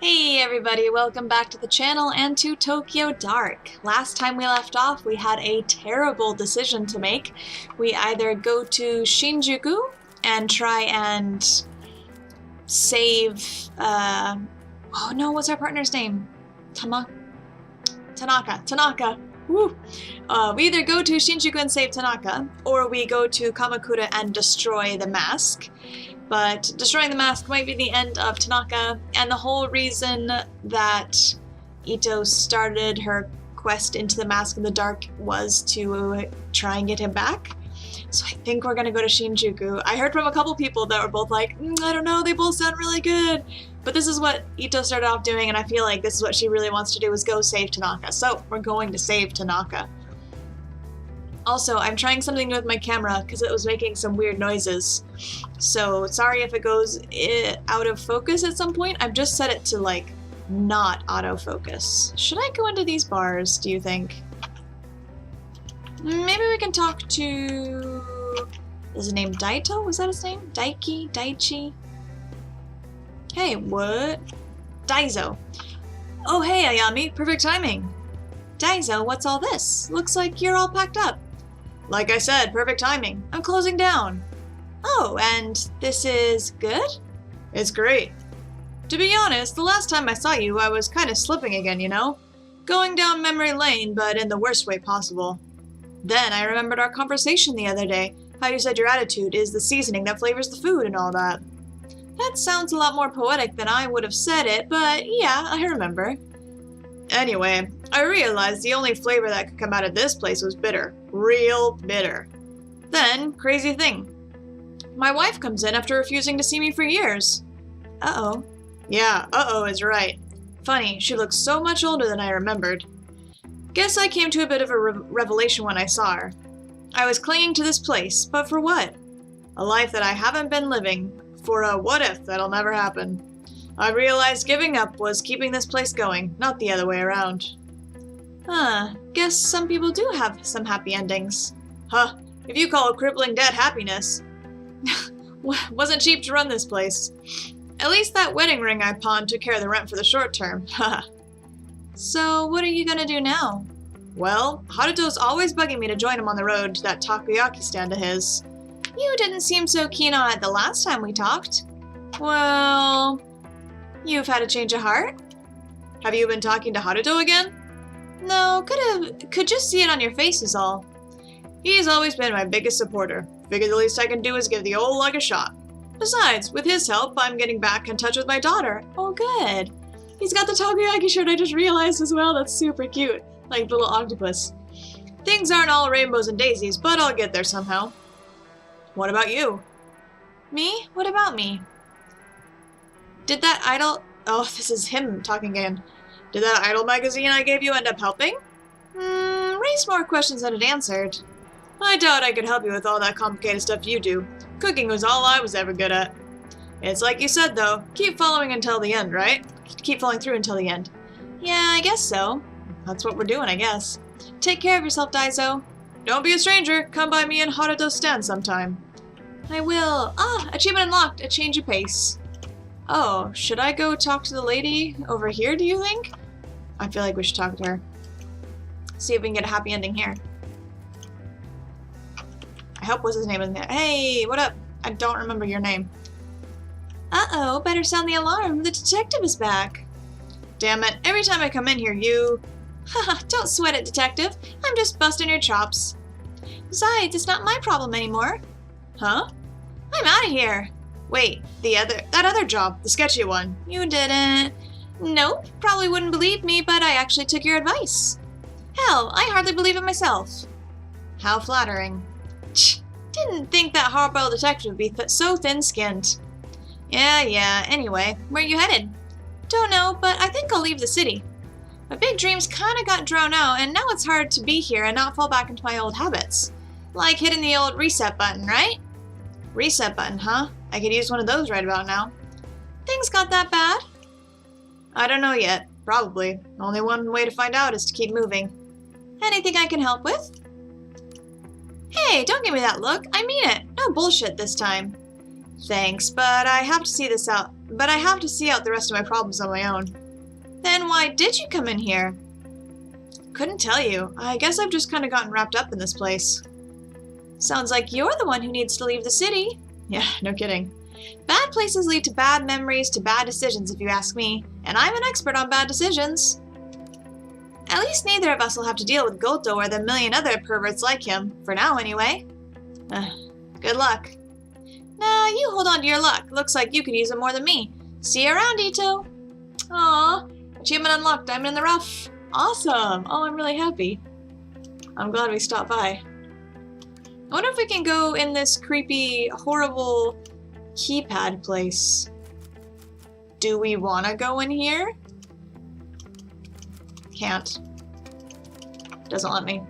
Hey everybody, welcome back to the channel and to Tokyo Dark. Last time we left off, we had a terrible decision to make. We either go to Shinjuku and try and save, oh no, what's our partner's name? Tanaka. Woo! We either go to Shinjuku and save Tanaka, or we go to Kamakura and destroy the mask. But destroying the mask might be the end of Tanaka, and the whole reason that Ito started her quest into the Mask in the Dark was to try and get him back. So I think we're gonna go to Shinjuku. I heard from a couple people that were both like, I don't know, they both sound really good. But this is what Ito started off doing, and I feel like this is what she really wants to do, is go save Tanaka. So we're going to save Tanaka. Also, I'm trying something new with my camera because it was making some weird noises. So sorry if it goes out of focus at some point. I've just set it to like not autofocus. Should I go into these bars, do you think? Maybe we can talk to... Is his name Daito? Was that his name? Daiki? Daichi? Hey, what? Daizo. Oh hey, Ayami. Perfect timing. Daizo, what's all this? Looks like you're all packed up. Like I said, perfect timing. I'm closing down. Oh, and this is good? It's great. To be honest, the last time I saw you, I was kind of slipping again, you know? Going down memory lane, but in the worst way possible. Then I remembered our conversation the other day, how you said your attitude is the seasoning that flavors the food and all that. That sounds a lot more poetic than I would have said it, but yeah, I remember. Anyway, I realized the only flavor that could come out of this place was bitter. Real bitter. Then, crazy thing. My wife comes in after refusing to see me for years. Uh-oh. Yeah, uh-oh is right. Funny, she looks so much older than I remembered. Guess I came to a bit of a revelation when I saw her. I was clinging to this place, but for what? A life that I haven't been living. For a what-if that'll never happen. I realized giving up was keeping this place going, not the other way around. Huh, guess some people do have some happy endings. Huh, if you call crippling debt happiness. Wasn't cheap to run this place. At least that wedding ring I pawned took care of the rent for the short term, haha. So what are you gonna do now? Well, Haruto's always bugging me to join him on the road to that takoyaki stand of his. You didn't seem so keen on it the last time we talked. Well... You've had a change of heart? Have you been talking to Haruto again? No, could just see it on your face is all. He's always been my biggest supporter. Figured the least I can do is give the old leg a shot. Besides, with his help, I'm getting back in touch with my daughter. Oh, good. He's got the takoyaki shirt I just realized as well. That's super cute. Like little octopus. Things aren't all rainbows and daisies, but I'll get there somehow. What about you? Me? What about me? Did that idol... Oh, this is him talking again. Did that idol magazine I gave you end up helping? Raised more questions than it answered. I doubt I could help you with all that complicated stuff you do. Cooking was all I was ever good at. It's like you said, though. Keep following until the end, right? Keep following through until the end. Yeah, I guess so. That's what we're doing, I guess. Take care of yourself, Daizo. Don't be a stranger. Come by me and Haruto's stand sometime. I will. Ah, achievement unlocked. A change of pace. Oh, should I go talk to the lady over here, do you think? I feel like we should talk to her. See if we can get a happy ending here. I hope what's his name in there. Hey, what up? I don't remember your name. Uh-oh, better sound the alarm. The detective is back. Damn it, every time I come in here, you... Haha, don't sweat it, detective. I'm just busting your chops. Besides, it's not my problem anymore. Huh? I'm out of here. Wait, that other job, the sketchy one. You didn't. Nope, probably wouldn't believe me, but I actually took your advice. Hell, I hardly believe it myself. How flattering. Didn't think that hard-boiled detective would be so thin-skinned. Yeah, anyway, where you headed? Don't know, but I think I'll leave the city. My big dreams kinda got drowned out, and now it's hard to be here and not fall back into my old habits. Like hitting the old reset button, right? Reset button, huh? I could use one of those right about now. Things got that bad? I don't know yet. Probably. Only one way to find out is to keep moving. Anything I can help with? Hey, don't give me that look. I mean it. No bullshit this time. Thanks, but I have to see this out. but I have to see out the rest of my problems on my own. Then why did you come in here? Couldn't tell you. I guess I've just kind of gotten wrapped up in this place. Sounds like you're the one who needs to leave the city. Yeah, no kidding. Bad places lead to bad memories, to bad decisions, if you ask me. And I'm an expert on bad decisions. At least neither of us will have to deal with Goto or the million other perverts like him. For now, anyway. Good luck. Nah, you hold on to your luck. Looks like you could use it more than me. See you around, Ito. Aww. Achievement unlocked. Diamond in the rough. Awesome. Oh, I'm really happy. I'm glad we stopped by. I wonder if we can go in this creepy, horrible keypad place. Do we want to go in here? Can't. Doesn't let me.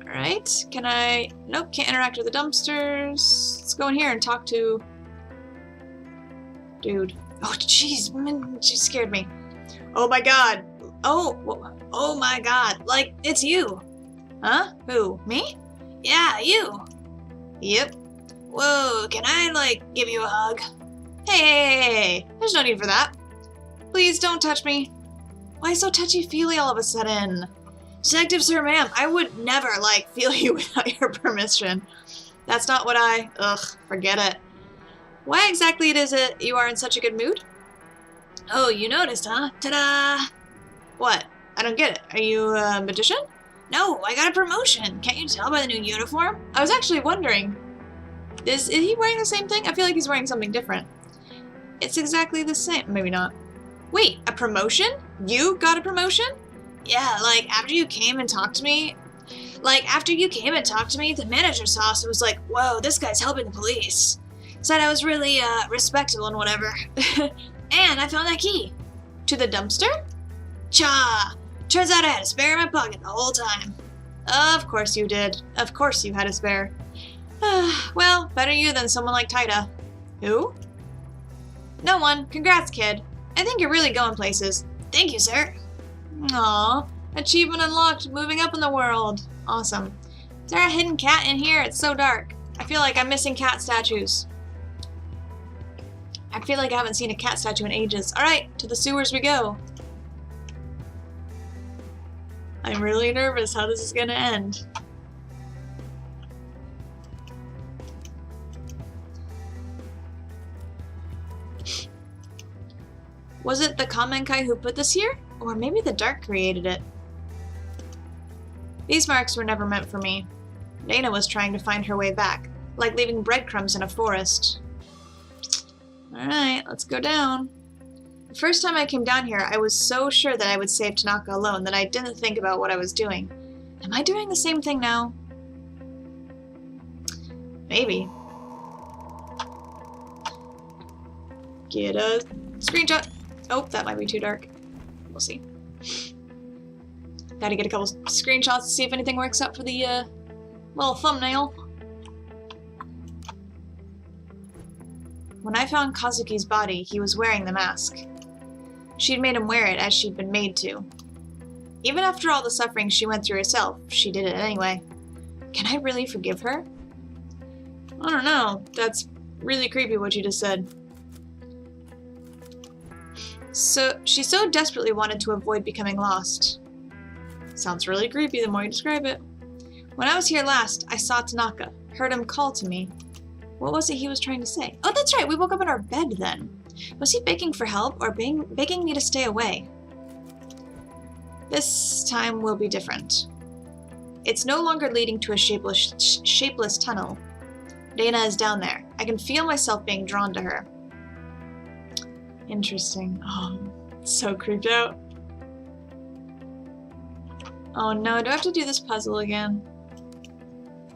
Alright, can I... Nope, can't interact with the dumpsters. Let's go in here and talk to... Dude. Oh, jeez, she scared me. Oh my god. Oh my god. Like, it's you. Huh? Who? Me? Yeah, you. Yep. Whoa, can I, like, give you a hug? Hey, there's no need for that. Please don't touch me. Why so touchy-feely all of a sudden? Detective Sir, ma'am, I would never, like, feel you without your permission. That's not what I... Ugh, forget it. Why exactly is it you are in such a good mood? Oh, you noticed, huh? Ta-da! What? I don't get it. Are you a magician? No, I got a promotion. Can't you tell by the new uniform? I was actually wondering. Is he wearing the same thing? I feel like he's wearing something different. It's exactly the same. Maybe not. Wait, a promotion? You got a promotion? Yeah, like, after you came and talked to me, the manager saw us and was like, whoa, this guy's helping the police. Said I was really, respectable and whatever. And I found that key. To the dumpster? Cha! Turns out I had a spare in my pocket the whole time. Of course you did. Of course you had a spare. Well, better you than someone like Taita. Who? No one. Congrats, kid. I think you're really going places. Thank you, sir. Aww. Achievement unlocked. Moving up in the world. Awesome. Is there a hidden cat in here? It's so dark. I feel like I'm missing cat statues. I feel like I haven't seen a cat statue in ages. Alright, to the sewers we go. I'm really nervous how this is gonna end. Was it the Kamenkai who put this here? Or maybe the dark created it. These marks were never meant for me. Dana was trying to find her way back, like leaving breadcrumbs in a forest. Alright, let's go down. The first time I came down here, I was so sure that I would save Tanaka alone that I didn't think about what I was doing. Am I doing the same thing now? Maybe. Get a screenshot. Oh, that might be too dark. We'll see. Gotta get a couple screenshots to see if anything works out for the little thumbnail. When I found Kazuki's body, he was wearing the mask. She'd made him wear it as she'd been made to. Even after all the suffering she went through herself, she did it anyway. Can I really forgive her? I don't know. That's really creepy what you just said. So, she so desperately wanted to avoid becoming lost. Sounds really creepy the more you describe it. When I was here last, I saw Tanaka, heard him call to me. What was it he was trying to say? Oh, that's right, we woke up in our bed then. Was he begging for help or begging me to stay away? This time will be different. It's no longer leading to a shapeless tunnel. Dana is down there. I can feel myself being drawn to her. Interesting. Oh, so creeped out. Oh no, do I have to do this puzzle again?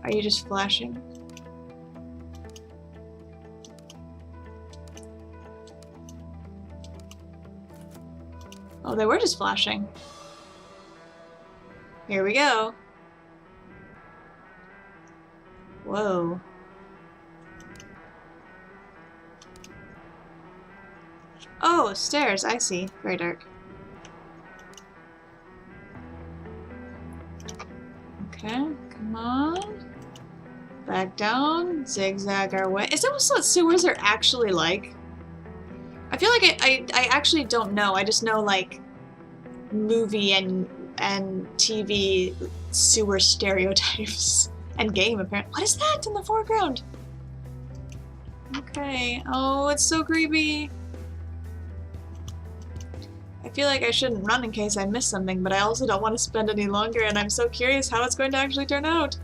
Are you just flashing? Oh, they were just flashing. Here we go. Whoa. Oh, stairs, I see. Very dark. Okay, come on. Back down, zigzag our way. Is that what sewers are actually like? feel like I actually don't know. I just know, like, movie and TV sewer stereotypes. And game, apparently. What is that in the foreground? Okay. Oh, it's so creepy. I feel like I shouldn't run in case I miss something, but I also don't want to spend any longer, and I'm so curious how it's going to actually turn out.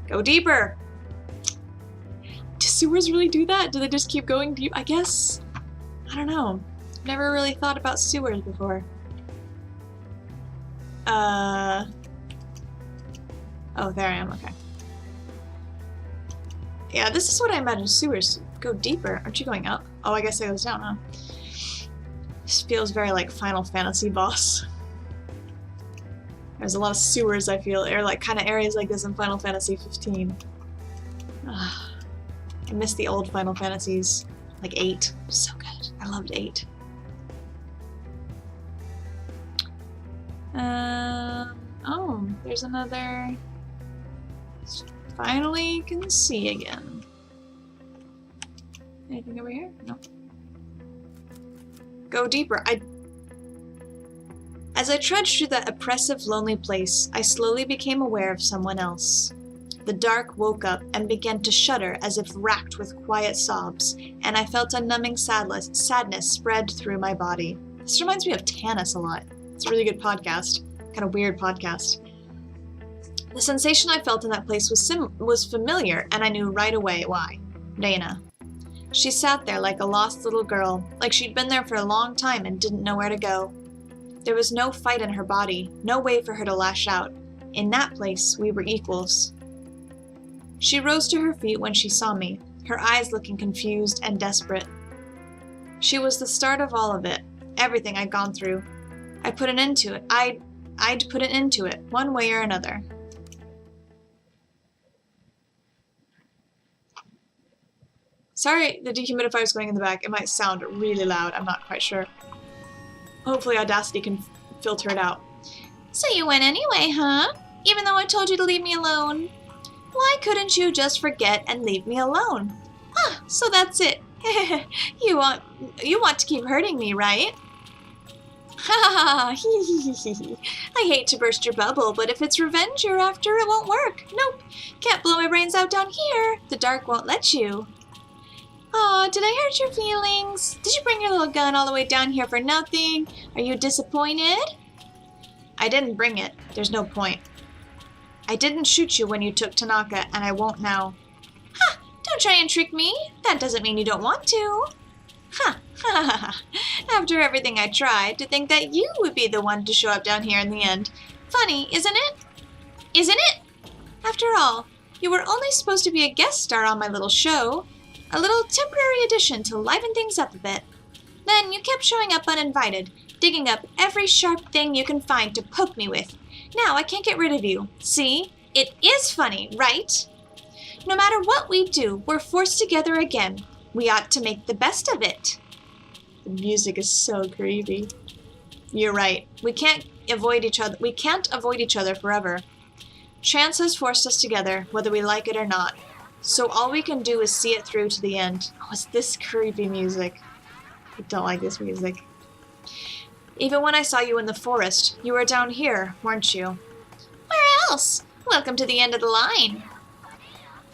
Go deeper! Do sewers really do that? Do they just keep going deep? I guess. I don't know. Never really thought about sewers before. Oh, there I am, okay. Yeah, this is what I imagine sewers go deeper. Aren't you going up? Oh, I guess it goes down, huh? This feels very like Final Fantasy boss. There's a lot of sewers, I feel, or like kind of areas like this in Final Fantasy 15. I miss the old Final Fantasies, like 8. So good. I loved 8. Oh, there's another. Finally can see again. Anything over here? No. Go deeper. As I trudged through that oppressive, lonely place, I slowly became aware of someone else. The dark woke up and began to shudder as if racked with quiet sobs, and I felt a numbing sadness spread through my body. This reminds me of Tanis a lot. It's a really good podcast. Kind of weird podcast. The sensation I felt in that place was familiar, and I knew right away why. Dana. She sat there like a lost little girl, like she'd been there for a long time and didn't know where to go. There was no fight in her body, no way for her to lash out. In that place, we were equals. She rose to her feet when she saw me, her eyes looking confused and desperate. She was the start of all of it, everything I'd gone through. I put an end to it. I'd put an end to it, one way or another. Sorry, the dehumidifier is going in the back. It might sound really loud. I'm not quite sure. Hopefully Audacity can filter it out. So you went anyway, huh? Even though I told you to leave me alone? Why couldn't you just forget and leave me alone? Ah, so that's it. You want to keep hurting me, right? Ha ha ha. I hate to burst your bubble, but if it's revenge you're after, it won't work. Nope. Can't blow my brains out down here. The dark won't let you. Aw, did I hurt your feelings? Did you bring your little gun all the way down here for nothing? Are you disappointed? I didn't bring it. There's no point. I didn't shoot you when you took Tanaka, and I won't now. Ha! Don't try and trick me. That doesn't mean you don't want to. Ha! Ha ha ha. After everything I tried, to think that you would be the one to show up down here in the end. Funny, isn't it? Isn't it? After all, you were only supposed to be a guest star on my little show. A little temporary addition to liven things up a bit. Then you kept showing up uninvited, digging up every sharp thing you can find to poke me with. Now I can't get rid of you. See? It is funny, right? No matter what we do, we're forced together again. We ought to make the best of it. The music is so creepy. You're right. We can't avoid each other forever. Chance has forced us together, whether we like it or not. So all we can do is see it through to the end. Oh, it's this creepy music. I don't like this music. Even when I saw you in the forest, you were down here, weren't you? Where else? Welcome to the end of the line.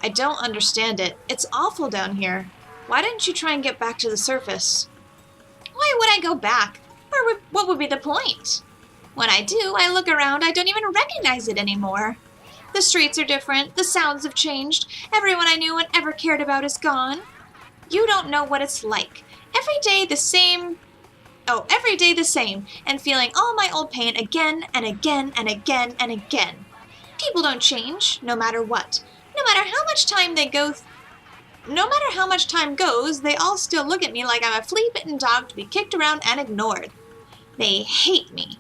I don't understand it. It's awful down here. Why didn't you try and get back to the surface? Why would I go back? What would be the point? When I do, I look around, I don't even recognize it anymore. The streets are different, the sounds have changed, everyone I knew and ever cared about is gone. You don't know what it's like. Every day the same, and feeling all my old pain again and again and again and again. People don't change, no matter what. No matter how much time goes, they all still look at me like I'm a flea-bitten dog to be kicked around and ignored. They hate me.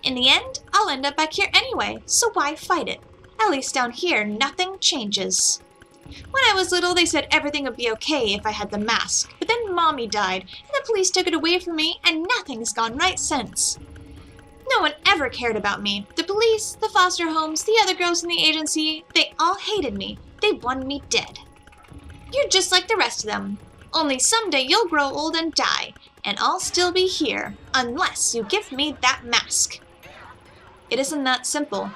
In the end, I'll end up back here anyway, so why fight it? At least down here, nothing changes. When I was little, they said everything would be okay if I had the mask, but then Mommy died, and the police took it away from me, and nothing's gone right since. No one ever cared about me. The police, the foster homes, the other girls in the agency, they all hated me. They wanted me dead. You're just like the rest of them. Only someday you'll grow old and die, and I'll still be here, unless you give me that mask. It isn't that simple.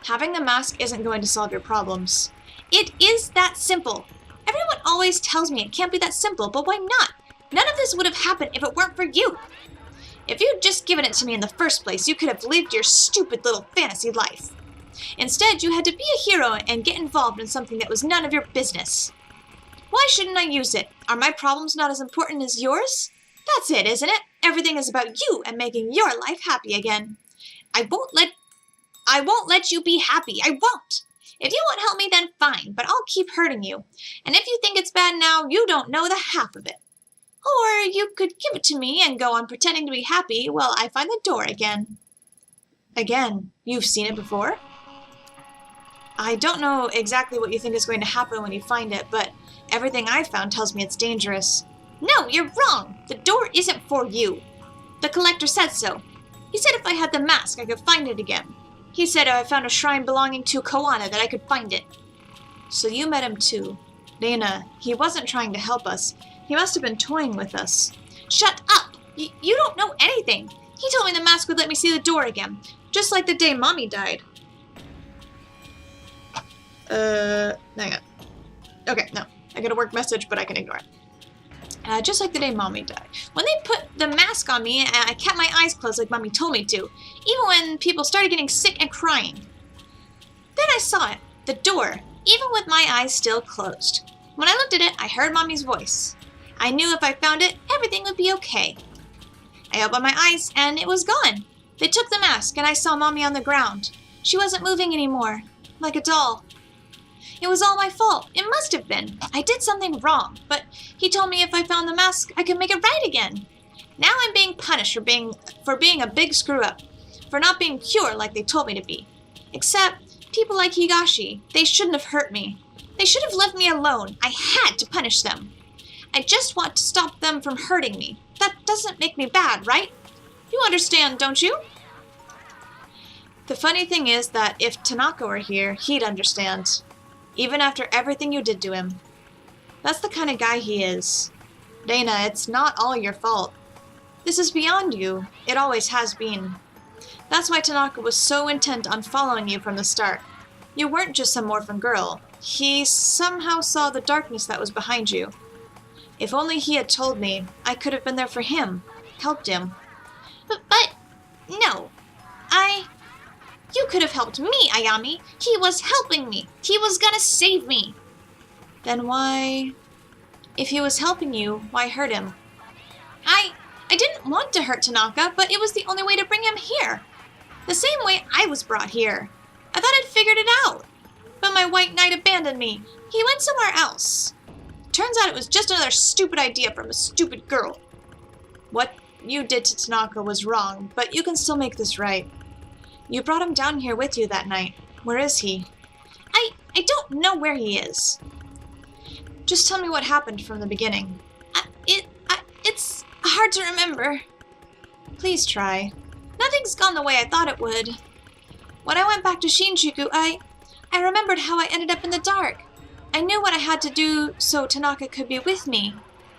Having the mask isn't going to solve your problems. It is that simple. Everyone always tells me it can't be that simple, but why not? None of this would have happened if it weren't for you. If you'd just given it to me in the first place, you could have lived your stupid little fantasy life. Instead, you had to be a hero and get involved in something that was none of your business. Why shouldn't I use it? Are my problems not as important as yours? That's it, isn't it? Everything is about you and making your life happy again. I won't let you be happy. I won't. If you won't help me, then fine, but I'll keep hurting you. And if you think it's bad now, you don't know the half of it. Or you could give it to me and go on pretending to be happy while I find the door again. Again? You've seen it before? I don't know exactly what you think is going to happen when you find it, but everything I've found tells me it's dangerous. No, you're wrong! The door isn't for you. The collector said so. He said if I had the mask, I could find it again. He said if I found a shrine belonging to Koana that I could find it. So you met him too. Dana, he wasn't trying to help us. He must have been toying with us. Shut up! You don't know anything. He told me the mask would let me see the door again, just like the day Mommy died. Hang on. Okay, no. I got a work message, but I can ignore it. Just like the day Mommy died. When they put the mask on me, I kept my eyes closed like Mommy told me to, even when people started getting sick and crying. Then I saw it, the door, even with my eyes still closed. When I looked at it, I heard Mommy's voice. I knew if I found it, everything would be okay. I opened my eyes, and it was gone. They took the mask, and I saw Mommy on the ground. She wasn't moving anymore, like a doll. It was all my fault. It must have been. I did something wrong, but he told me if I found the mask, I could make it right again. Now I'm being punished for being a big screw-up, for not being pure like they told me to be. Except, people like Higashi, they shouldn't have hurt me. They should have left me alone. I had to punish them. I just want to stop them from hurting me. That doesn't make me bad, right? You understand, don't you? The funny thing is that if Tanaka were here, he'd understand. Even after everything you did to him. That's the kind of guy he is. Dana, it's not all your fault. This is beyond you. It always has been. That's why Tanaka was so intent on following you from the start. You weren't just some orphan girl. He somehow saw the darkness that was behind you. If only he had told me, I could have been there for him, helped him. But no. You could have helped me, Ayami. He was helping me. He was gonna save me. Then why... If he was helping you, why hurt him? I didn't want to hurt Tanaka, but it was the only way to bring him here. The same way I was brought here. I thought I'd figured it out. But my white knight abandoned me. He went somewhere else. Turns out it was just another stupid idea from a stupid girl. What you did to Tanaka was wrong, but you can still make this right. You brought him down here with you that night. Where is he? I don't know where he is. Just tell me what happened from the beginning. It's hard to remember. Please try. Nothing's gone the way I thought it would. When I went back to Shinjuku, I remembered how I ended up in the dark. I knew what I had to do so Tanaka could be with me.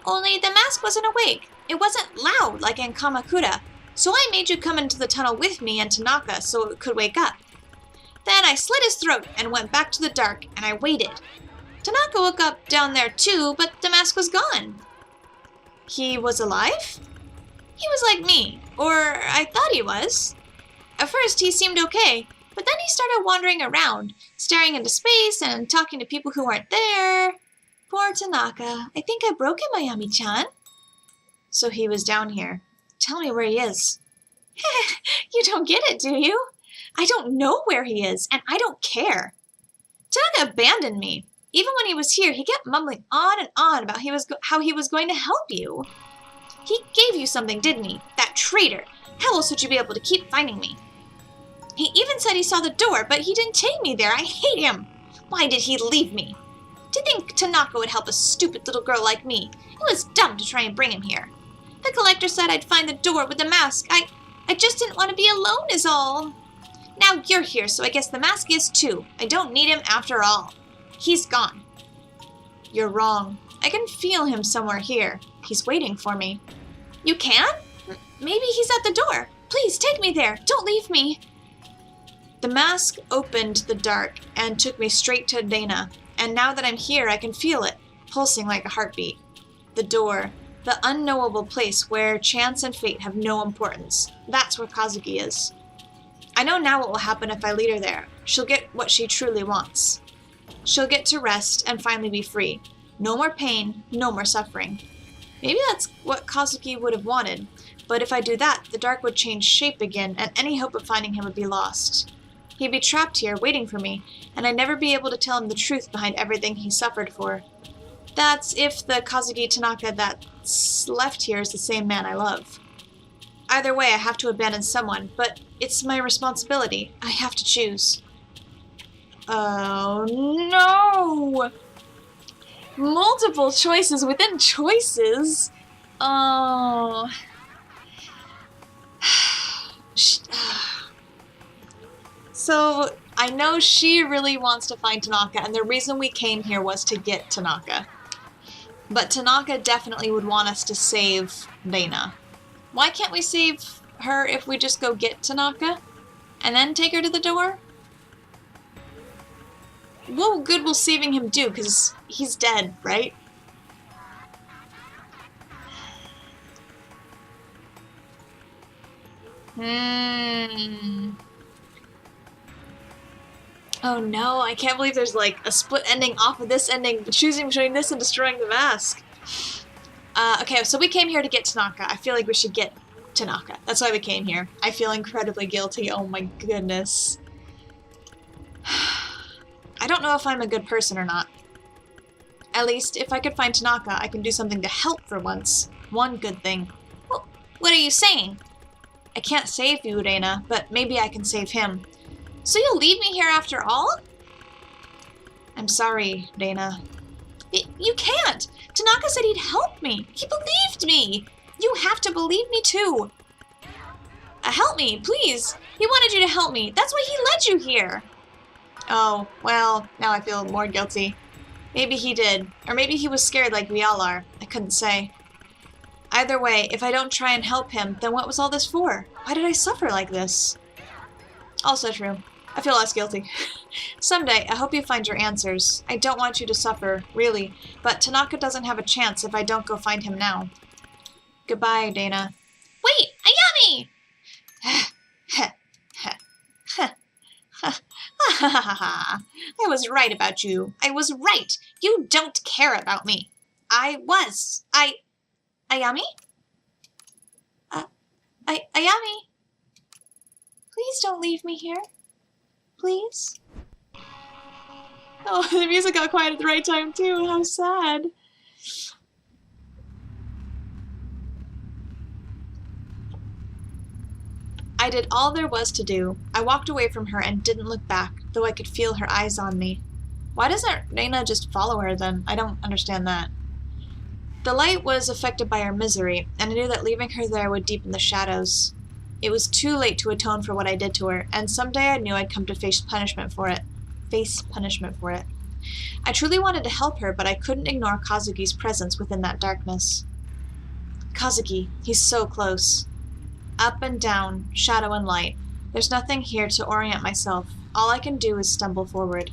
Only the mask wasn't awake. It wasn't loud like in Kamakura. So I made you come into the tunnel with me and Tanaka so it could wake up. Then I slit his throat and went back to the dark, and I waited. Tanaka woke up down there too, but the mask was gone. He was alive? He was like me, or I thought he was. At first he seemed okay, but then he started wandering around, staring into space and talking to people who weren't there. Poor Tanaka. I think I broke him, Ayami-chan. So he was down here. Tell me where he is. You don't get it, do you? I don't know where he is, and I don't care. Tanaka abandoned me. Even when he was here, he kept mumbling on and on about how he was going to help you. He gave you something, didn't he? That traitor. How else would you be able to keep finding me? He even said he saw the door, but he didn't take me there. I hate him. Why did he leave me? To think Tanaka would help a stupid little girl like me. It was dumb to try and bring him here. The collector said I'd find the door with the mask. I just didn't want to be alone is all. Now you're here, so I guess the mask is too. I don't need him after all. He's gone. You're wrong. I can feel him somewhere here. He's waiting for me. You can? Maybe he's at the door. Please, take me there. Don't leave me. The mask opened the dark and took me straight to Dana, and now that I'm here, I can feel it, pulsing like a heartbeat. The door, the unknowable place where chance and fate have no importance. That's where Kazuki is. I know now what will happen if I lead her there. She'll get what she truly wants. She'll get to rest and finally be free. No more pain, no more suffering. Maybe that's what Kazuki would have wanted, but if I do that, the dark would change shape again, and any hope of finding him would be lost. He'd be trapped here, waiting for me, and I'd never be able to tell him the truth behind everything he suffered for. That's if the Kazuki Tanaka that's left here is the same man I love. Either way, I have to abandon someone, but it's my responsibility. I have to choose. Oh no! Multiple choices within choices? Oh. So, I know she really wants to find Tanaka, and the reason we came here was to get Tanaka. But Tanaka definitely would want us to save Dana. Why can't we save her if we just go get Tanaka? And then take her to the door? What good will saving him do? Because he's dead, right? Oh no, I can't believe there's like a split ending off of this ending, choosing between this and destroying the mask. Okay, so we came here to get Tanaka. I feel like we should get Tanaka. That's why we came here. I feel incredibly guilty. Oh my goodness. I don't know if I'm a good person or not. At least, if I could find Tanaka, I can do something to help for once. One good thing. Well, what are you saying? I can't save you, Reina, but maybe I can save him. So you'll leave me here after all? I'm sorry, Dana. You can't! Tanaka said he'd help me! He believed me! You have to believe me too! Help me, please! He wanted you to help me! That's why he led you here! Oh, well, now I feel more guilty. Maybe he did. Or maybe he was scared like we all are. I couldn't say. Either way, if I don't try and help him, then what was all this for? Why did I suffer like this? Also true. I feel less guilty. Someday, I hope you find your answers. I don't want you to suffer, really, but Tanaka doesn't have a chance if I don't go find him now. Goodbye, Dana. Wait! Ayami! I was right about you. I was right. You don't care about me. Ayami? Ayami? Please don't leave me here. Please? Oh, the music got quiet at the right time too. How sad. I did all there was to do. I walked away from her and didn't look back, though I could feel her eyes on me. Why doesn't Reina just follow her then? I don't understand that. The light was affected by her misery, and I knew that leaving her there would deepen the shadows. It was too late to atone for what I did to her, and someday I knew I'd come to face punishment for it. I truly wanted to help her, but I couldn't ignore Kazuki's presence within that darkness. Kazuki, he's so close. Up and down, shadow and light. There's nothing here to orient myself. All I can do is stumble forward.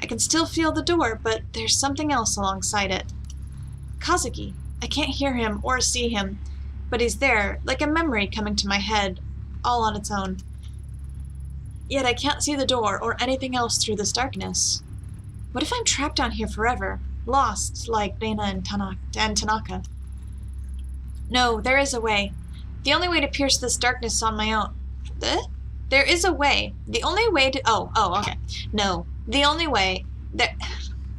I can still feel the door, but there's something else alongside it. Kazuki. I can't hear him or see him, but he's there, like a memory coming to my head, all on its own. Yet I can't see the door or anything else through this darkness. What if I'm trapped down here forever, lost like Reina and Tanaka? No, there is a way. The only way to pierce this darkness on my own. There is a way. The only way to... Oh, okay. No. The only way...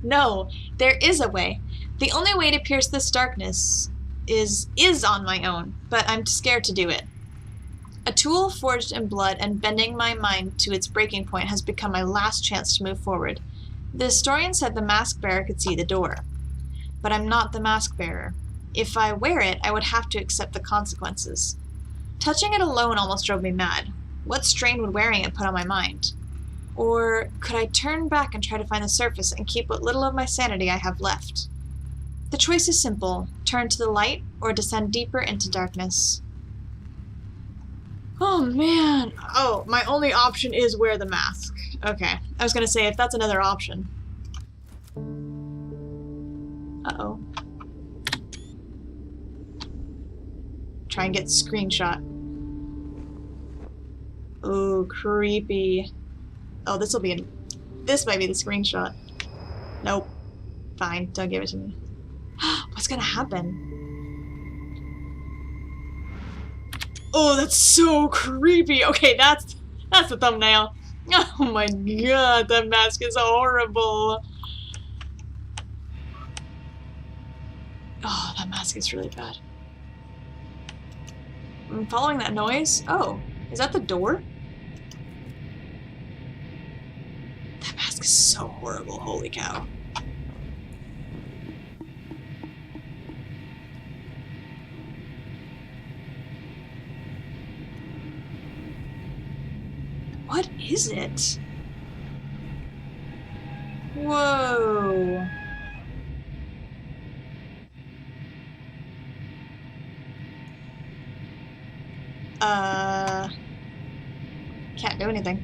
No. There is a way. The only way to pierce this darkness is on my own, but I'm scared to do it. A tool forged in blood and bending my mind to its breaking point has become my last chance to move forward. The historian said the mask bearer could see the door. But I'm not the mask bearer. If I wear it, I would have to accept the consequences. Touching it alone almost drove me mad. What strain would wearing it put on my mind? Or could I turn back and try to find the surface and keep what little of my sanity I have left? The choice is simple. Turn to the light or descend deeper into darkness. Oh man. Oh, my only option is wear the mask. Okay. I was gonna say, if that's another option. Uh-oh. Try and get screenshot. Ooh, creepy. Oh, this might be the screenshot. Nope. Fine, don't give it to me. What's gonna happen? Oh, that's so creepy. Okay, that's the thumbnail. Oh my god, that mask is horrible. Oh, that mask is really bad. I'm following that noise. Oh, is that the door? That mask is so horrible, holy cow. What is it? Whoa. Can't do anything.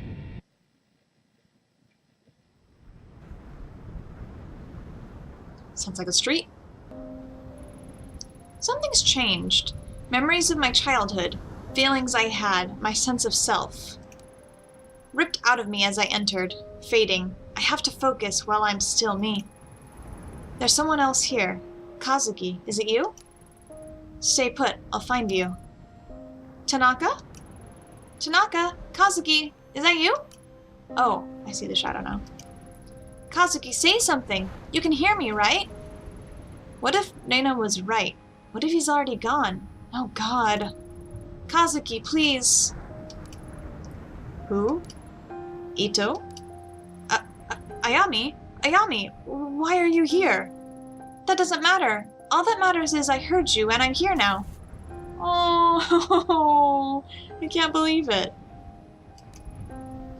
Sounds like a street. Something's changed. Memories of my childhood, feelings I had, my sense of self. Ripped out of me as I entered, fading. I have to focus while I'm still me. There's someone else here. Kazuki, is it you? Stay put, I'll find you. Tanaka? Tanaka? Kazuki, is that you? Oh, I see the shadow now. Kazuki, say something! You can hear me, right? What if Reina was right? What if he's already gone? Oh god. Kazuki, please. Who? Ito? Ayami? Ayami, why are you here? That doesn't matter. All that matters is I heard you and I'm here now. Oh, I can't believe it.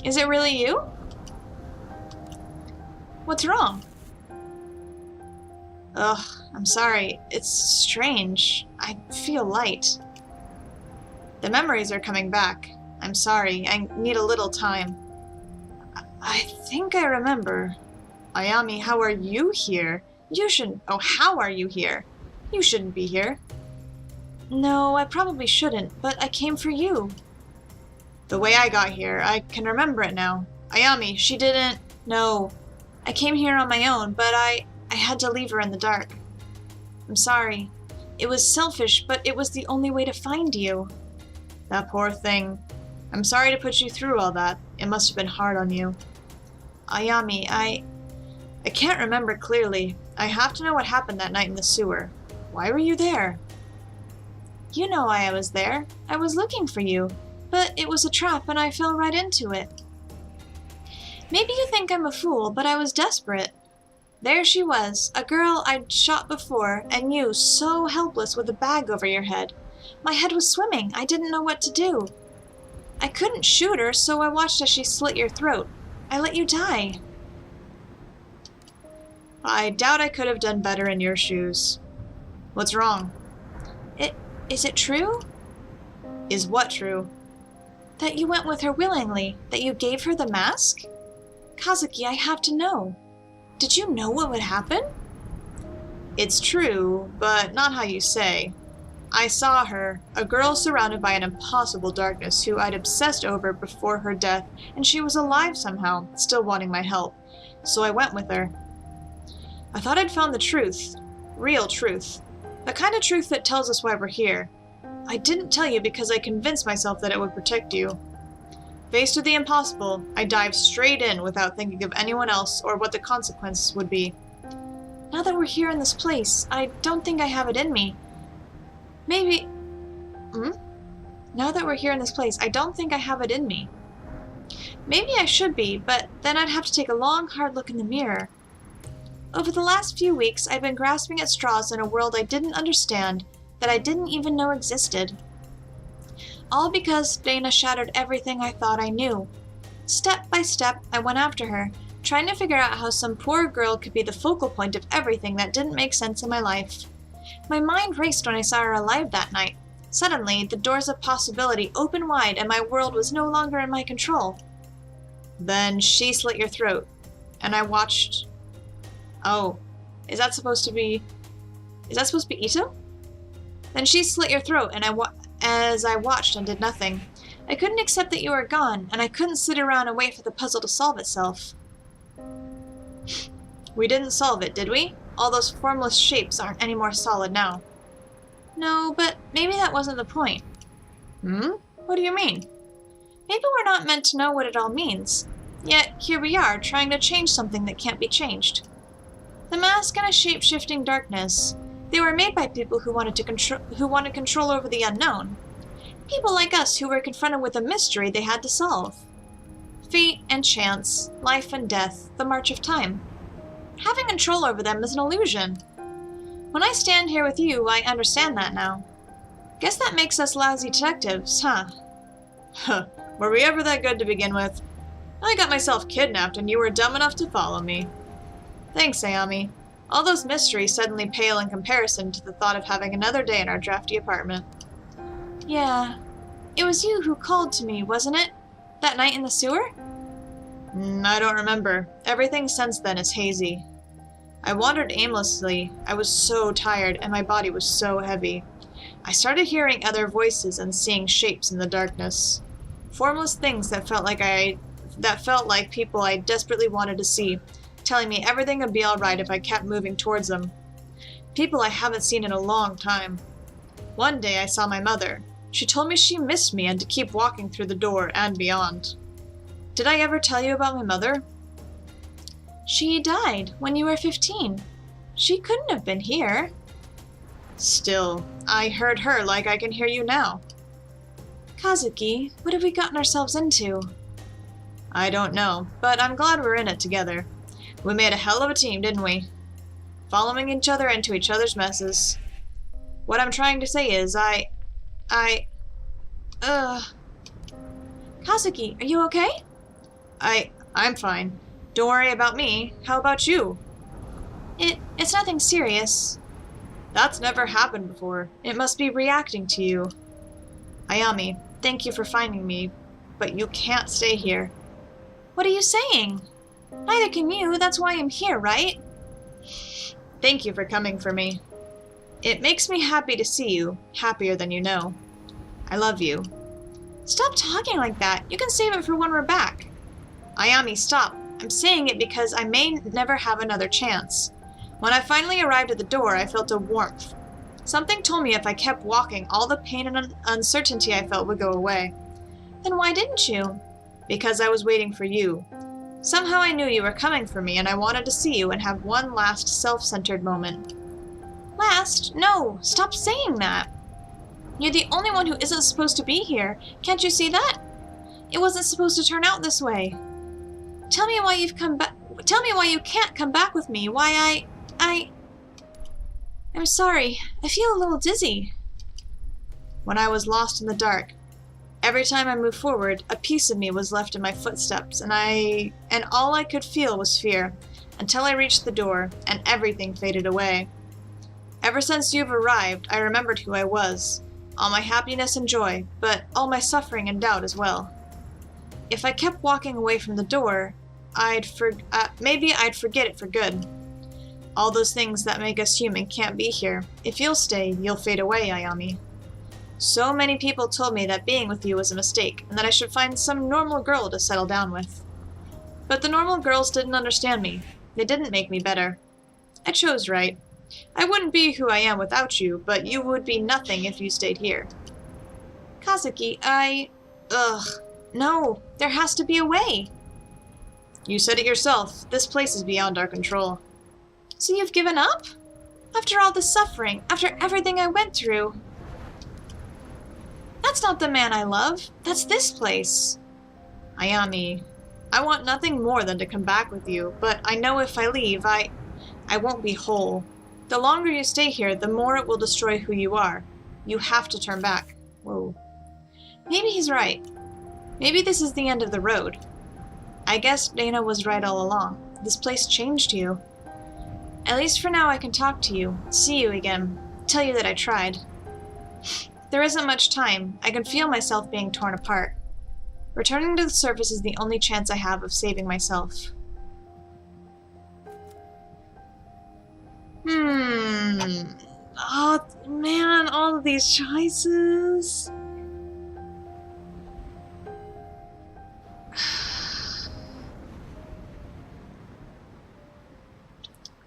Is it really you? What's wrong? Ugh, I'm sorry. It's strange. I feel light. The memories are coming back. I'm sorry. I need a little time. I think I remember. Ayami, how are you here? You shouldn't. Oh, how are you here? You shouldn't be here. No, I probably shouldn't, but I came for you. The way I got here, I can remember it now. Ayami, she didn't... No. I came here on my own, but I had to leave her in the dark. I'm sorry. It was selfish, but it was the only way to find you. That poor thing. I'm sorry to put you through all that. It must have been hard on you. Ayami, I can't remember clearly. I have to know what happened that night in the sewer. Why were you there? You know why I was there. I was looking for you, but it was a trap and I fell right into it. Maybe you think I'm a fool, but I was desperate. There she was, a girl I'd shot before, and you, so helpless with a bag over your head. My head was swimming. I didn't know what to do. I couldn't shoot her, so I watched as she slit your throat. I let you die. I doubt I could have done better in your shoes. What's wrong? Is it true? Is what true? That you went with her willingly, that you gave her the mask? Kazuki, I have to know. Did you know what would happen? It's true, but not how you say. I saw her, a girl surrounded by an impossible darkness who I'd obsessed over before her death, and she was alive somehow, still wanting my help. So I went with her. I thought I'd found the truth. Real truth. The kind of truth that tells us why we're here. I didn't tell you because I convinced myself that it would protect you. Faced with the impossible, I dived straight in without thinking of anyone else or what the consequences would be. Now that we're here in this place, I don't think I have it in me. Maybe... Now that we're here in this place, I don't think I have it in me. Maybe I should be, but then I'd have to take a long, hard look in the mirror. Over the last few weeks, I've been grasping at straws in a world I didn't understand, that I didn't even know existed. All because Dana shattered everything I thought I knew. Step by step, I went after her, trying to figure out how some poor girl could be the focal point of everything that didn't make sense in my life. My mind raced when I saw her alive that night. Suddenly, the doors of possibility opened wide and my world was no longer in my control. Then she slit your throat, and I watched... Oh, is that supposed to be Ito? Then she slit your throat, and as I watched and did nothing. I couldn't accept that you were gone, and I couldn't sit around and wait for the puzzle to solve itself. We didn't solve it, did we? All those formless shapes aren't any more solid now. No, but maybe that wasn't the point. What do you mean? Maybe we're not meant to know what it all means. Yet, here we are, trying to change something that can't be changed. The mask and a shape-shifting darkness. They were made by people who wanted control over the unknown. People like us who were confronted with a mystery they had to solve. Fate and chance, life and death, the march of time. Having control over them is an illusion. When I stand here with you, I understand that now. Guess that makes us lousy detectives, huh? Were we ever that good to begin with? I got myself kidnapped and you were dumb enough to follow me. Thanks, Ayami. All those mysteries suddenly pale in comparison to the thought of having another day in our drafty apartment. Yeah. It was you who called to me, wasn't it? That night in the sewer? I don't remember. Everything since then is hazy. I wandered aimlessly. I was so tired, and my body was so heavy. I started hearing other voices and seeing shapes in the darkness. Formless things that felt like people I desperately wanted to see, telling me everything would be alright if I kept moving towards them. People I haven't seen in a long time. One day I saw my mother. She told me she missed me and to keep walking through the door and beyond. Did I ever tell you about my mother? She died when you were 15. She couldn't have been here. Still, I heard her like I can hear you now. Kazuki, what have we gotten ourselves into? I don't know, but I'm glad we're in it together. We made a hell of a team, didn't we? Following each other into each other's messes. What I'm trying to say is, Kazuki, are you okay? I'm fine. Don't worry about me. How about you? It's nothing serious. That's never happened before. It must be reacting to you. Ayami, thank you for finding me, but you can't stay here. What are you saying? Neither can you, that's why I'm here, right? Thank you for coming for me. It makes me happy to see you, happier than you know. I love you. Stop talking like that. You can save it for when we're back. Ayami, stop. I'm saying it because I may never have another chance. When I finally arrived at the door, I felt a warmth. Something told me if I kept walking, all the pain and uncertainty I felt would go away. Then why didn't you? Because I was waiting for you. Somehow I knew you were coming for me, and I wanted to see you and have one last self-centered moment. Last? No, stop saying that. You're the only one who isn't supposed to be here. Can't you see that? It wasn't supposed to turn out this way. Tell me why you've come back. Tell me why you can't come back with me. Why I'm sorry. I feel a little dizzy. When I was lost in the dark, every time I moved forward, a piece of me was left in my footsteps, and all I could feel was fear, until I reached the door, and everything faded away. Ever since you've arrived, I remembered who I was, all my happiness and joy, but all my suffering and doubt as well. If I kept walking away from the door, maybe I'd forget it for good. All those things that make us human can't be here. If you'll stay, you'll fade away, Ayami. So many people told me that being with you was a mistake, and that I should find some normal girl to settle down with. But the normal girls didn't understand me. They didn't make me better. I chose right. I wouldn't be who I am without you, but you would be nothing if you stayed here. Kazuki, no, there has to be a way. You said it yourself. This place is beyond our control. So you've given up? After all the suffering, after everything I went through? That's not the man I love. That's this place. Ayami, I want nothing more than to come back with you, but I know if I leave, I won't be whole. The longer you stay here, the more it will destroy who you are. You have to turn back. Whoa. Maybe he's right. Maybe this is the end of the road. I guess Dana was right all along. This place changed you. At least for now I can talk to you, see you again. tell you that I tried. There isn't much time. I can feel myself being torn apart. Returning to the surface is the only chance I have of saving myself. Oh, man, all of these choices.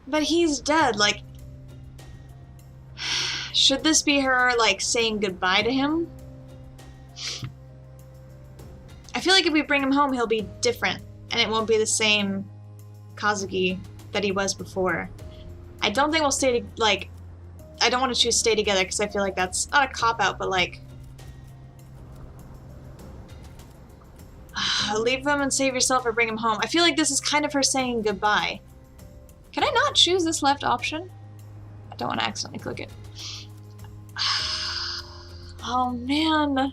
But he's dead, like... Should this be her, like, saying goodbye to him? I feel like if we bring him home, he'll be different, and it won't be the same Kazuki that he was before. I don't think we'll stay, like... I don't want to choose stay together, because I feel like that's not a cop-out, but, like... leave him and save yourself or bring him home. I feel like this is kind of her saying goodbye. Can I not choose this left option? I don't want to accidentally click it. Oh man,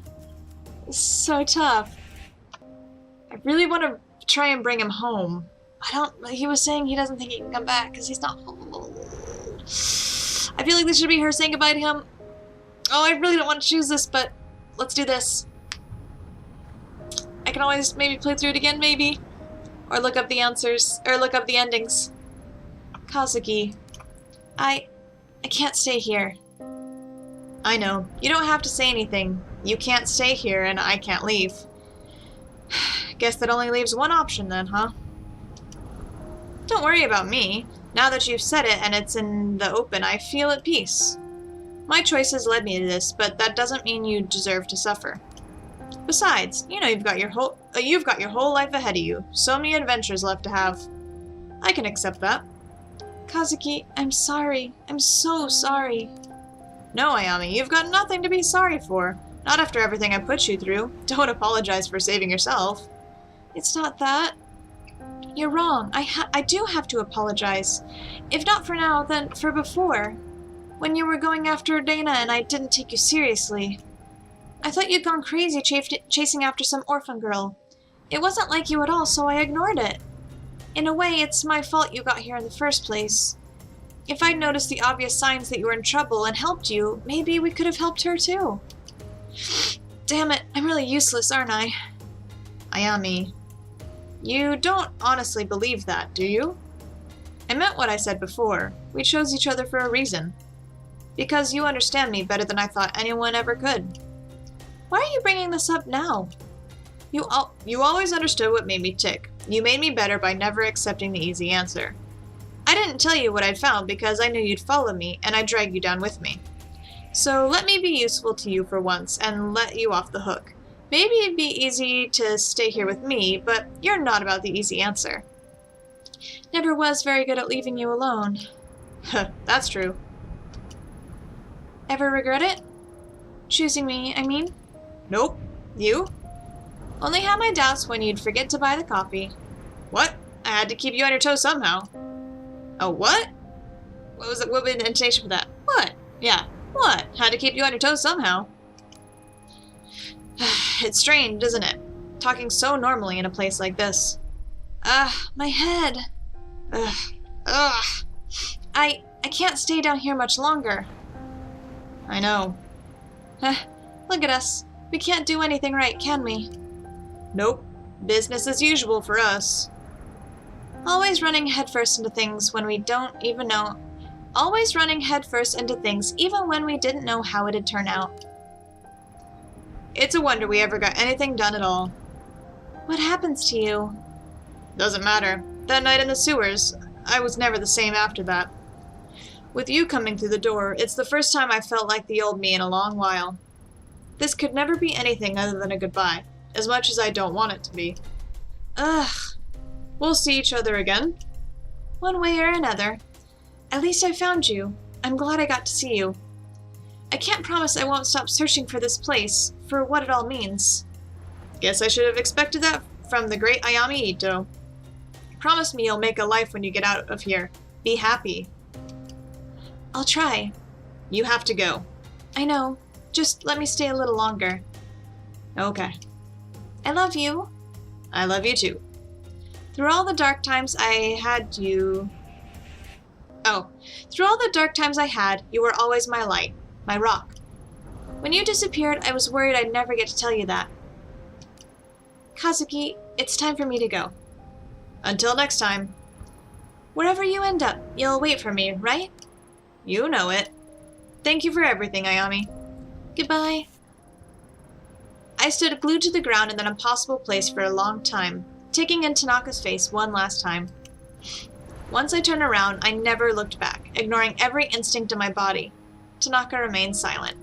it's so tough. I really want to try and bring him home. He was saying he doesn't think he can come back because he's not home. I feel like this should be her saying goodbye to him. Oh, I really don't want to choose this, but let's do this. I can always maybe play through it again, maybe. Or look up the answers, or look up the endings. Kazuki, I can't stay here. I know. You don't have to say anything. You can't stay here, and I can't leave. Guess that only leaves one option then, huh? Don't worry about me. Now that you've said it and it's in the open, I feel at peace. My choices led me to this, but that doesn't mean you deserve to suffer. Besides, you know you've got your whole life ahead of you. So many adventures left to have. I can accept that. Kazuki, I'm sorry. I'm so sorry. No, Ayami, you've got nothing to be sorry for. Not after everything I put you through. Don't apologize for saving yourself. It's not that. You're wrong. I do have to apologize. If not for now, then for before. When you were going after Dana and I didn't take you seriously. I thought you'd gone crazy chasing after some orphan girl. It wasn't like you at all, so I ignored it. In a way, it's my fault you got here in the first place. If I'd noticed the obvious signs that you were in trouble and helped you, maybe we could have helped her too. Damn it, I'm really useless, aren't I? Ayami, you don't honestly believe that, do you? I meant what I said before. We chose each other for a reason. Because you understand me better than I thought anyone ever could. Why are you bringing this up now? You always understood what made me tick. You made me better by never accepting the easy answer. I didn't tell you what I'd found because I knew you'd follow me, and I'd drag you down with me. So let me be useful to you for once, and let you off the hook. Maybe it'd be easy to stay here with me, but you're not about the easy answer. Never was very good at leaving you alone. That's true. Ever regret it? Choosing me, I mean? Nope. You? Only had my doubts when you'd forget to buy the coffee. What? I had to keep you on your toes somehow. Oh, what? What was the intonation for that? What? Yeah, what? Had to keep you on your toes somehow. It's strange, isn't it? Talking so normally in a place like this. My head. I can't stay down here much longer. I know. Look at us. We can't do anything right, can we? Nope. Business as usual for us. Always running headfirst into things when we don't even know. Always running headfirst into things even when we didn't know how it'd turn out. It's a wonder we ever got anything done at all. What happens to you? Doesn't matter. That night in the sewers, I was never the same after that. With you coming through the door, it's the first time I felt like the old me in a long while. This could never be anything other than a goodbye, as much as I don't want it to be. Ugh. We'll see each other again. One way or another. At least I found you. I'm glad I got to see you. I can't promise I won't stop searching for this place, for what it all means. Guess I should have expected that from the great Ayami Ito. Promise me you'll make a life when you get out of here. Be happy. I'll try. You have to go. I know. Just let me stay a little longer. Okay. I love you. I love you too. Through all the dark times I had you... Oh, Through all the dark times I had, you were always my light, my rock. When you disappeared, I was worried I'd never get to tell you that. Kazuki, it's time for me to go. Until next time. Wherever you end up, you'll wait for me, right? You know it. Thank you for everything, Ayami. Goodbye. I stood glued to the ground in that impossible place for a long time, taking in Tanaka's face one last time. Once I turned around, I never looked back, ignoring every instinct in my body. Tanaka remained silent.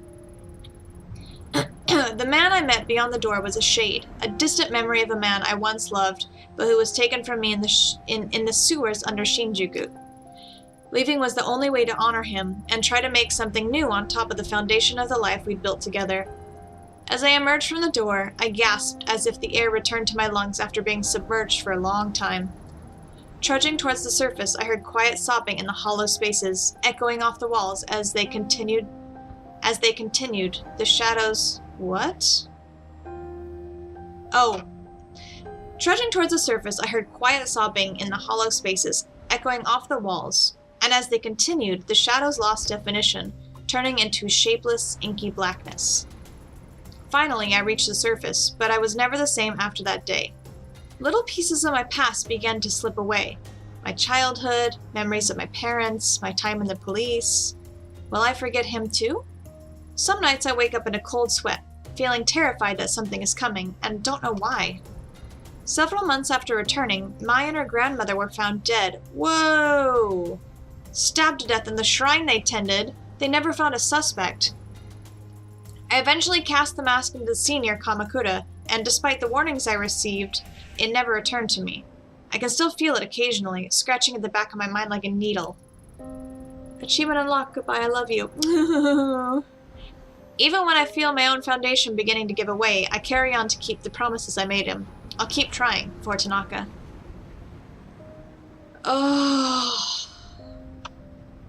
The man I met beyond the door was a shade, a distant memory of a man I once loved, but who was taken from me in the sewers under Shinjuku. Leaving was the only way to honor him and try to make something new on top of the foundation of the life we'd built together. As I emerged from the door, I gasped as if the air returned to my lungs after being submerged for a long time. Trudging towards the surface, I heard quiet sobbing in the hollow spaces, echoing off the walls as they continued. The shadows... What? Oh. Trudging towards the surface, I heard quiet sobbing in the hollow spaces, echoing off the walls, and as they continued, the shadows lost definition, turning into shapeless, inky blackness. Finally, I reached the surface, but I was never the same after that day. Little pieces of my past began to slip away. My childhood, memories of my parents, my time in the police. Will I forget him too? Some nights I wake up in a cold sweat, feeling terrified that something is coming, and don't know why. Several months after returning, Mai and her grandmother were found dead. Whoa! Stabbed to death in the shrine they tended. They never found a suspect. I eventually cast the mask into the sea near Kamakura, and despite the warnings I received, it never returned to me. I can still feel it occasionally, scratching at the back of my mind like a needle. Achievement unlocked, goodbye, I love you. Even when I feel my own foundation beginning to give away, I carry on to keep the promises I made him. I'll keep trying for Tanaka. Oh,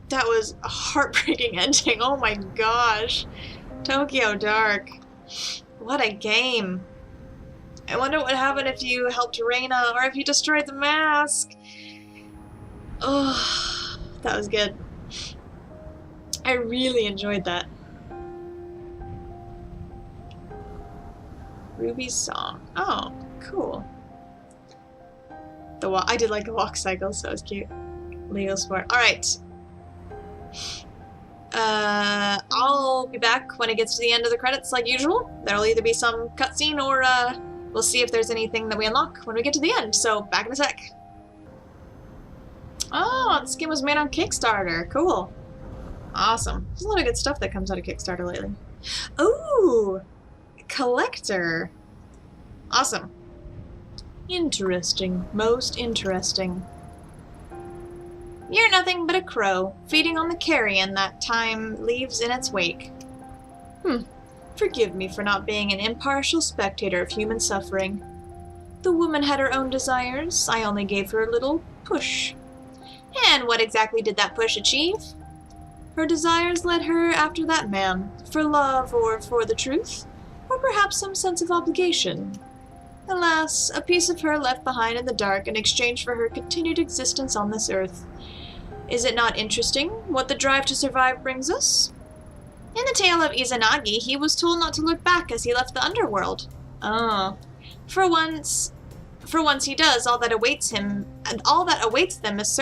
that was a heartbreaking ending. Oh my gosh. Tokyo Dark. What a game. I wonder what would happen if you helped Reina or if you destroyed the mask. Oh, that was good. I really enjoyed that. Ruby's song. Oh, cool. I did like the walk cycle, so it was cute. Lego Sport. Alright. I'll be back when it gets to the end of the credits like usual. There'll either be some cutscene or we'll see if there's anything that we unlock when we get to the end. So, back in a sec. Oh, this game was made on Kickstarter. Cool. Awesome. There's a lot of good stuff that comes out of Kickstarter lately. Ooh! Collector. Awesome. Interesting. Most interesting. You're nothing but a crow, feeding on the carrion that time leaves in its wake. Forgive me for not being an impartial spectator of human suffering. The woman had her own desires, I only gave her a little push. And what exactly did that push achieve? Her desires led her after that man, for love or for the truth, or perhaps some sense of obligation. Alas, a piece of her left behind in the dark in exchange for her continued existence on this earth. Is it not interesting what the drive to survive brings us? In the tale of Izanagi, he was told not to look back as he left the underworld. Oh. For once he does, all that awaits him, and all that awaits them is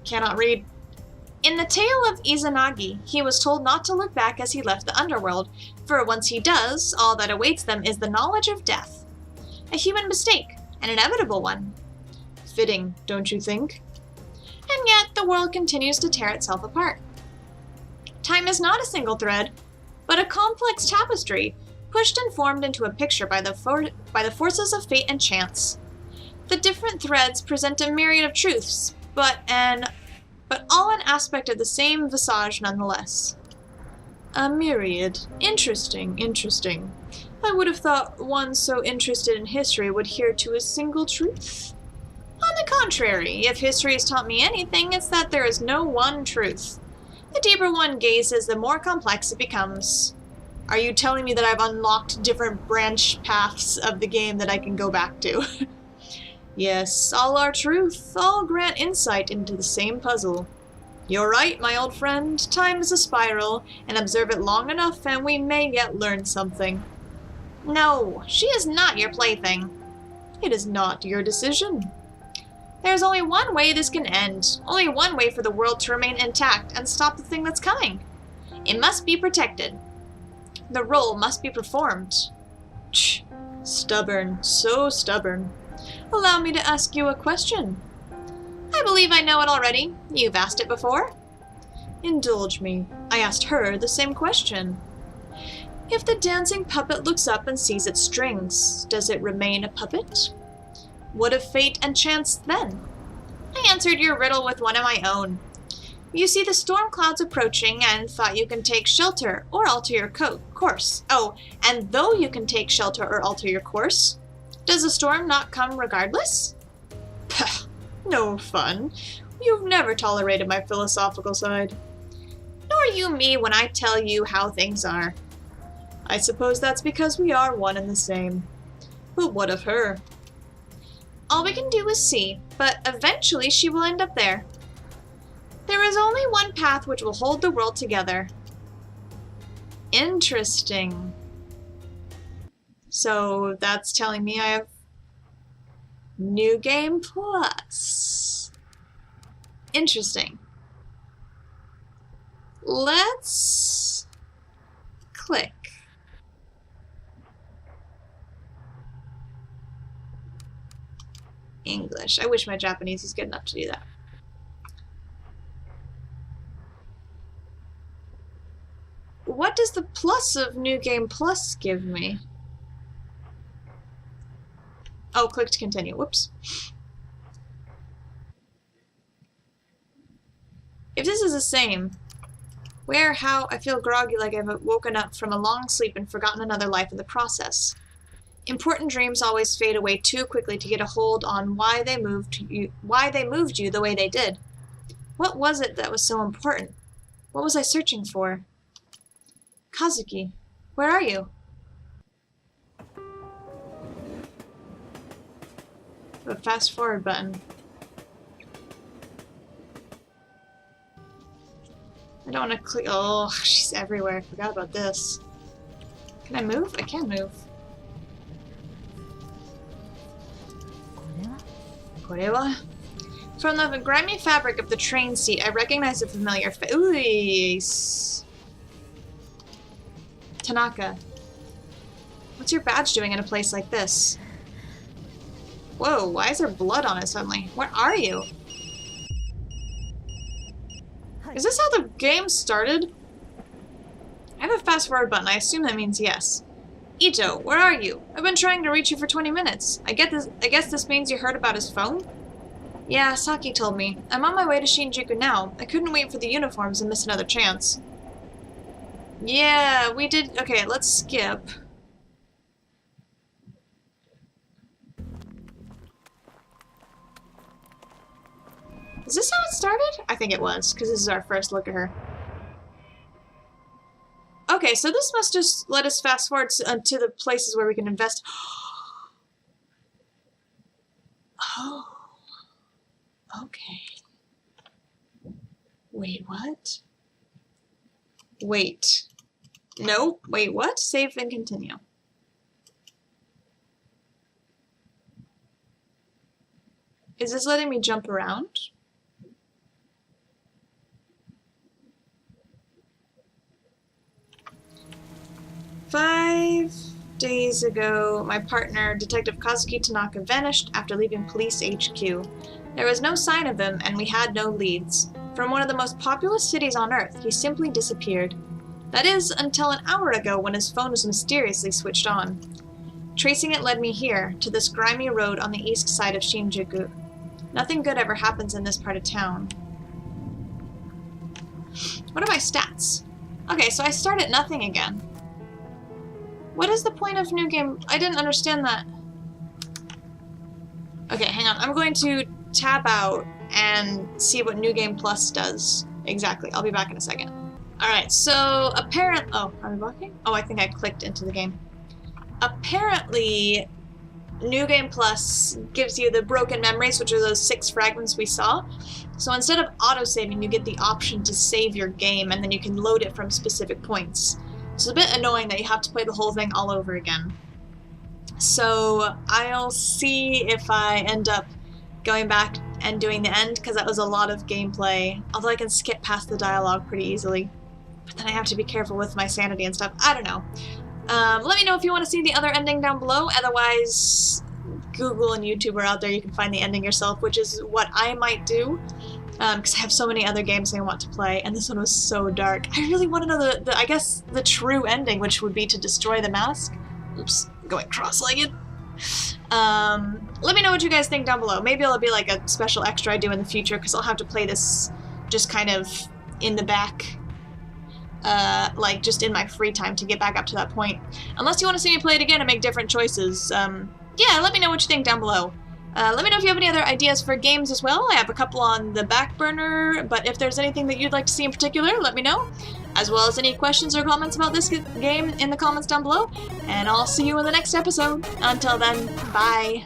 cannot read. In the tale of Izanagi, he was told not to look back as he left the underworld, for once he does, all that awaits them is the knowledge of death. A human mistake, an inevitable one. Fitting, don't you think? And yet, the world continues to tear itself apart. Time is not a single thread, but a complex tapestry, pushed and formed into a picture by the forces of fate and chance. The different threads present a myriad of truths, but all an aspect of the same visage nonetheless. A myriad. Interesting, interesting. I would have thought one so interested in history would adhere to a single truth. On the contrary, if history has taught me anything, it's that there is no one truth. The deeper one gazes, the more complex it becomes. Are you telling me that I've unlocked different branch paths of the game that I can go back to? Yes, all are truth, all grant insight into the same puzzle. You're right, my old friend. Time is a spiral, and observe it long enough and we may yet learn something. No, she is not your plaything. It is not your decision. There's only one way this can end. Only one way for the world to remain intact and stop the thing that's coming. It must be protected. The role must be performed. Shh. Stubborn. So stubborn. Allow me to ask you a question. I believe I know it already. You've asked it before. Indulge me. I asked her the same question. If the dancing puppet looks up and sees its strings, does it remain a puppet? What of fate and chance then? I answered your riddle with one of my own. You see the storm clouds approaching and thought you can take shelter or alter your course. Oh, and though you can take shelter or alter your course, does the storm not come regardless? Pah, no fun. You've never tolerated my philosophical side. Nor you me when I tell you how things are. I suppose that's because we are one and the same. But what of her? All we can do is see, but eventually she will end up there. There is only one path which will hold the world together. Interesting. So that's telling me I have New Game Plus. Interesting. Let's click. English. I wish my Japanese was good enough to do that. What does the plus of New Game Plus give me? Oh, click to continue. Whoops. If this is the same, where, how, I feel groggy like I've woken up from a long sleep and forgotten another life in the process. Important dreams always fade away too quickly to get a hold on why they moved you the way they did. What was it that was so important? What was I searching for? Kazuki, where are you? A fast forward button. I don't want to click. Oh, she's everywhere. I forgot about this. Can I move? I can move. From the grimy fabric of the train seat, I recognize a familiar face. Ooh, Tanaka. What's your badge doing in a place like this? Whoa, why is there blood on it suddenly? Where are you? Is this how the game started? I have a fast forward button. I assume that means yes. Ito, where are you? I've been trying to reach you for 20 minutes. I guess this means you heard about his phone? Yeah, Saki told me. I'm on my way to Shinjuku now. I couldn't wait for the uniforms and miss another chance. Yeah, we did. Okay, let's skip. Is this how it started? I think it was, because this is our first look at her. Okay, so this must just let us fast forward to the places where we can invest. Oh. Okay. Wait, what? Wait. No, wait, what? Save and continue. Is this letting me jump around? "5 days ago, my partner, Detective Kazuki Tanaka, vanished after leaving Police HQ. There was no sign of him, and we had no leads. From one of the most populous cities on Earth, he simply disappeared. That is, until an hour ago when his phone was mysteriously switched on. Tracing it led me here, to this grimy road on the east side of Shinjuku. Nothing good ever happens in this part of town." What are my stats? Okay, so I start at nothing again. What is the point of New Game? I didn't understand that. Okay, hang on. I'm going to tab out and see what New Game Plus does. Exactly. I'll be back in a second. Alright, so apparently... Oh, are we walking? Oh, I think I clicked into the game. Apparently, New Game Plus gives you the broken memories, which are those 6 fragments we saw. So instead of auto-saving, you get the option to save your game, and then you can load it from specific points. So it's a bit annoying that you have to play the whole thing all over again. So I'll see if I end up going back and doing the end, because that was a lot of gameplay, although I can skip past the dialogue pretty easily. But then I have to be careful with my sanity and stuff. I don't know. Let me know if you want to see the other ending down below. Otherwise, Google and YouTube are out there. You can find the ending yourself, which is what I might do. Because I have so many other games I want to play, and this one was so dark. I really want to know I guess, the true ending, which would be to destroy the mask. Oops, going cross-legged. Let me know what you guys think down below. Maybe it'll be like a special extra I do in the future, because I'll have to play this just kind of in the back, like just in my free time to get back up to that point. Unless you want to see me play it again and make different choices. Yeah, let me know what you think down below. Let me know if you have any other ideas for games as well. I have a couple on the back burner, but if there's anything that you'd like to see in particular, let me know. As well as any questions or comments about this game in the comments down below. And I'll see you in the next episode. Until then, bye.